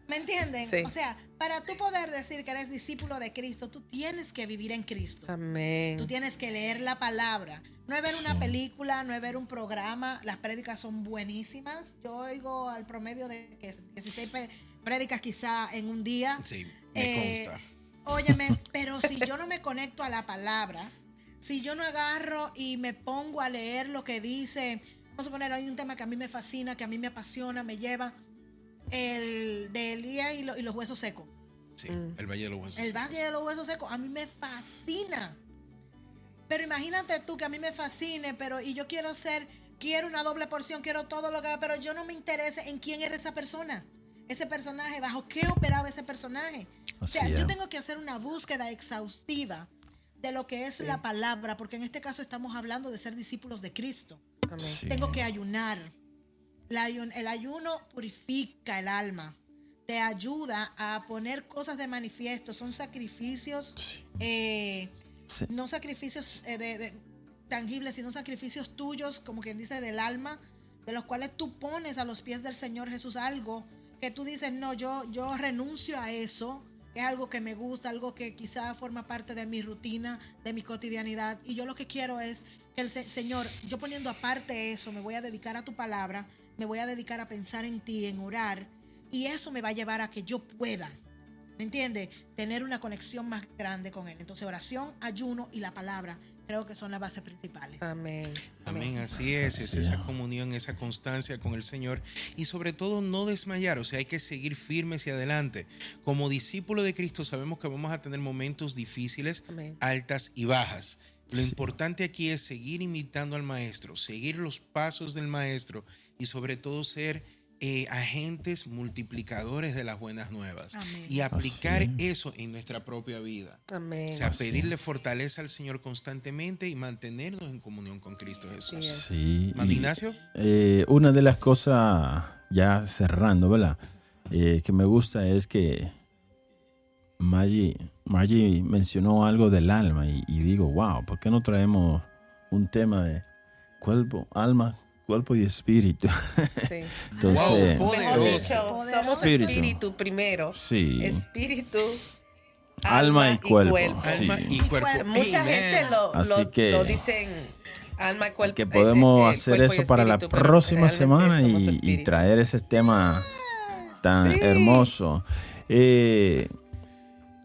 ¿Me entienden? Sí. O sea, para tú poder decir que eres discípulo de Cristo, tú tienes que vivir en Cristo. Amén. Tú tienes que leer la palabra. No es ver una película, no es ver un programa. Las prédicas son buenísimas. Yo oigo al promedio de que 16 prédicas quizá en un día. sí, me consta. Óyeme, pero si yo no me conecto a la palabra, si yo no agarro y me pongo a leer lo que dice, vamos a poner, hay un tema que a mí me fascina, que a mí me apasiona, me lleva, el de Elías y los huesos secos. Sí, el Valle de los Huesos. El Valle de los Huesos Secos, a mí me fascina. Pero imagínate tú que a mí me fascine, y yo quiero una doble porción, quiero todo lo que, pero yo no me interesa en quién era esa persona. Ese personaje, bajo qué operaba ese personaje. O sea, yo tengo que hacer una búsqueda exhaustiva de lo que es la palabra, porque en este caso estamos hablando de ser discípulos de Cristo. Amén. Sí. Tengo que ayunar. El ayuno purifica el alma, te ayuda a poner cosas de manifiesto. Son sacrificios, no sacrificios tangibles, sino sacrificios tuyos, como quien dice, del alma, de los cuales tú pones a los pies del Señor Jesús algo que tú dices, no, yo renuncio a eso es algo que me gusta, algo que quizá forma parte de mi rutina, de mi cotidianidad. Y yo lo que quiero es que el Señor, yo poniendo aparte eso, me voy a dedicar a tu palabra, me voy a dedicar a pensar en ti, en orar. Y eso me va a llevar a que yo pueda, ¿me entiendes?, tener una conexión más grande con Él. Entonces, oración, ayuno y la palabra creo que son las bases principales. Amén. Amén, así es esa comunión, esa constancia con el Señor y sobre todo no desmayar, o sea, hay que seguir firmes y adelante. Como discípulo de Cristo sabemos que vamos a tener momentos difíciles, Amén. altas y bajas. Lo importante aquí es seguir imitando al Maestro, seguir los pasos del Maestro y sobre todo ser agentes multiplicadores de las buenas nuevas. Amén. Y aplicar eso en nuestra propia vida. Amén. O sea, pedirle fortaleza al Señor constantemente y mantenernos en comunión con Cristo Jesús. Sí. ¿Mando Ignacio? Una de las cosas, ya cerrando, ¿verdad? Que me gusta es que Margie mencionó algo del alma y digo, wow, ¿por qué no traemos un tema de cuerpo, alma, cuerpo y espíritu? Sí. Entonces, Wow, Mejor dicho, Poderoso. somos espíritu primero. Sí. Espíritu, Alma y cuerpo. Alma Sí. y cuerpo. Mucha Amen. gente Así que- lo dicen alma y cuerpo. que podemos hacer cuerpo y eso para la espíritu, pero próxima realmente semana somos y espíritu. traer ese tema tan Sí. hermoso.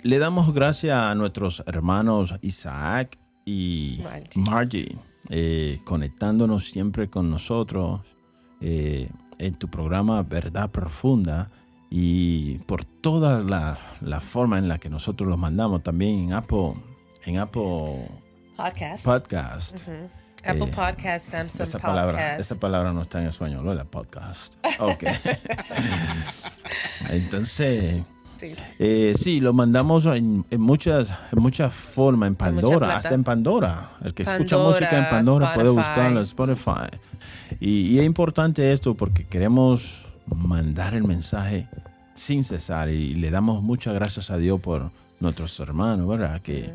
Le damos gracias a nuestros hermanos Isaac y Margie, conectándonos siempre con nosotros en tu programa Verdad Profunda y por toda la forma en la que nosotros los mandamos también en Apple Podcast. Ujú. Apple Podcast, Samsung Podcast. Esa palabra no está en español, ¿verdad? Podcast. Ok. Entonces, sí, lo mandamos en muchas formas, en Pandora, hasta en Pandora. El que escucha música en Pandora puede buscarlo en Spotify. Y es importante esto porque queremos mandar el mensaje sin cesar y le damos muchas gracias a Dios por nuestros hermanos, ¿verdad? Que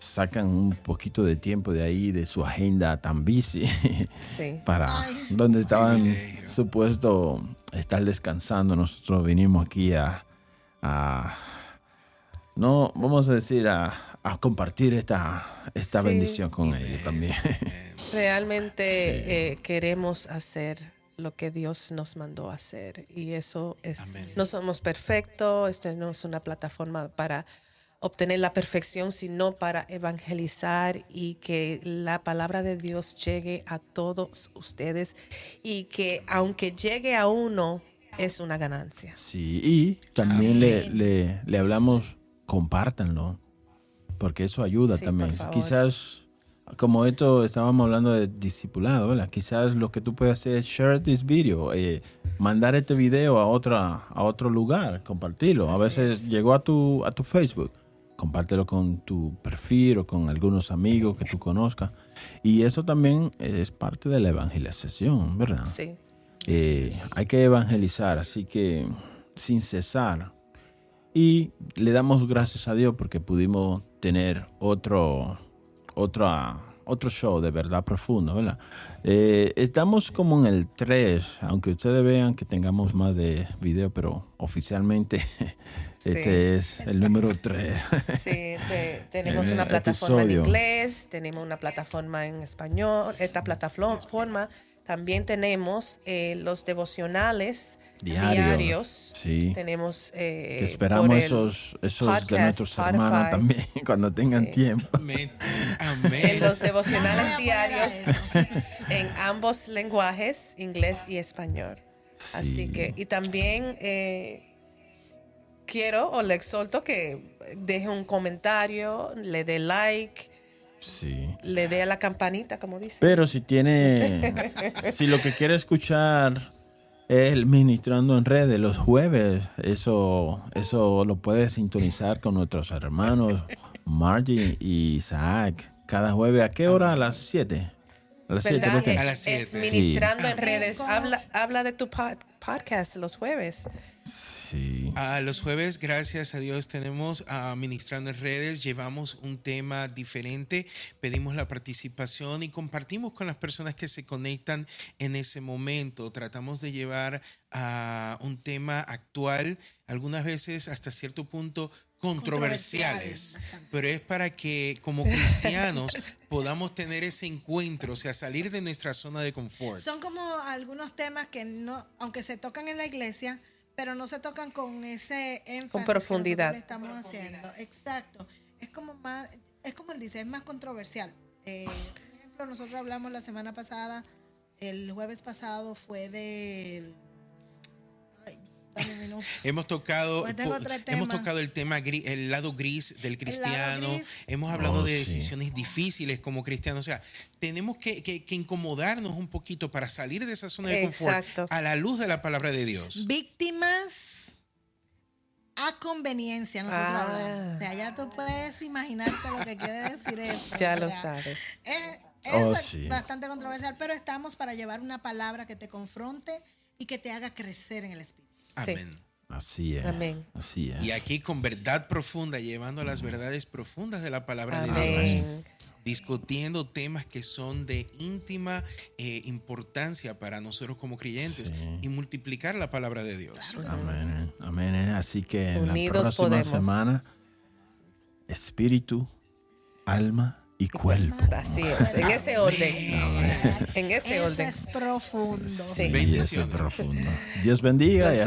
sacan un poquito de tiempo de ahí, de su agenda tan busy, para donde estaban supuestos estar descansando. Nosotros vinimos aquí no vamos a decir a compartir esta bendición con ellos también. Realmente queremos hacer lo que Dios nos mandó a hacer y eso es. Amén. No somos perfectos, esto no es una plataforma para obtener la perfección, sino para evangelizar y que la palabra de Dios llegue a todos ustedes y que aunque llegue a uno, es una ganancia. Sí, y también le hablamos, compártanlo, porque eso ayuda Sí, también. por favor. Quizás, como esto estábamos hablando de discipulado, ¿verdad? Quizás lo que tú puedes hacer es share this video, mandar este video a otro lugar, compartirlo. A Así veces es. llegó a tu Facebook, compártelo con tu perfil o con algunos amigos que tú conozcas. Y eso también es parte de la evangelización, ¿verdad? Sí. Hay que evangelizar, así que sin cesar. Y le damos gracias a Dios porque pudimos tener otro show de Verdad Profunda, ¿verdad? Estamos como en el 3, aunque ustedes vean que tengamos más de video, pero oficialmente este es el número 3. Sí, tenemos una plataforma Episodio. en inglés, tenemos una plataforma en español. Esta plataforma también tenemos los devocionales diarios. Sí. Tenemos Que esperamos por el esos podcast, de nuestros Spotify. hermanos también cuando tengan Sí. tiempo. Amén. En Amén. los devocionales Voy a diarios poner a eso. en ambos lenguajes, inglés y español. Así Sí. que, y también quiero o le exhorto que deje un comentario, le dé like, Sí. le dé a la campanita, como dice. Pero si lo que quiere escuchar es el Ministrando en Redes los jueves, eso lo puede sintonizar con nuestros hermanos Margie y Isaac. Cada jueves, ¿a qué hora? A las 7. A las 7, ¿Verdad? ¿de qué? A las Es 7. Ministrando en Sí. Redes. Habla de tu podcast los jueves. Sí. Los jueves, gracias a Dios, tenemos Ministrando en Redes, llevamos un tema diferente, pedimos la participación y compartimos con las personas que se conectan en ese momento. Tratamos de llevar un tema actual, algunas veces hasta cierto punto controversiales, bastante. pero es para que como cristianos podamos tener ese encuentro, o sea, salir de nuestra zona de confort. Son como algunos temas que no, aunque se tocan en la iglesia, pero no se tocan con ese énfasis Con profundidad. que nosotros le estamos haciendo. Exacto. Es como más, es como él dice, es más controversial. Por ejemplo, nosotros hablamos la semana pasada, el jueves pasado fue del... Ay, dame un minuto. Hemos tocado, Pues tengo otro tema. hemos tocado el tema, el lado gris del cristiano. gris. Hemos hablado de sí. decisiones difíciles como cristianos. O sea, tenemos que incomodarnos un poquito para salir de esa zona de confort Exacto. a la luz de la palabra de Dios. Víctimas a conveniencia, nosotros hablamos. O sea, ya tú puedes imaginarte lo que quiere decir esto. Ya O lo sea, sabes. Es Sí. bastante controversial, pero estamos para llevar una palabra que te confronte y que te haga crecer en el espíritu. Sí. Amén. Así es. Amén. Así es. Y aquí con verdad profunda, llevando las verdades profundas de la palabra de Dios. Amén. Discutiendo temas que son de íntima importancia para nosotros como creyentes Sí. y multiplicar la palabra de Dios. Amén. Amén. Así que en Unidos la próxima podemos. semana, espíritu, alma y cuerpo. Así es, en ese orden. En ese Eso orden. es profundo. Sí. Y eso es Bendiciones. profundo. Dios bendiga. Los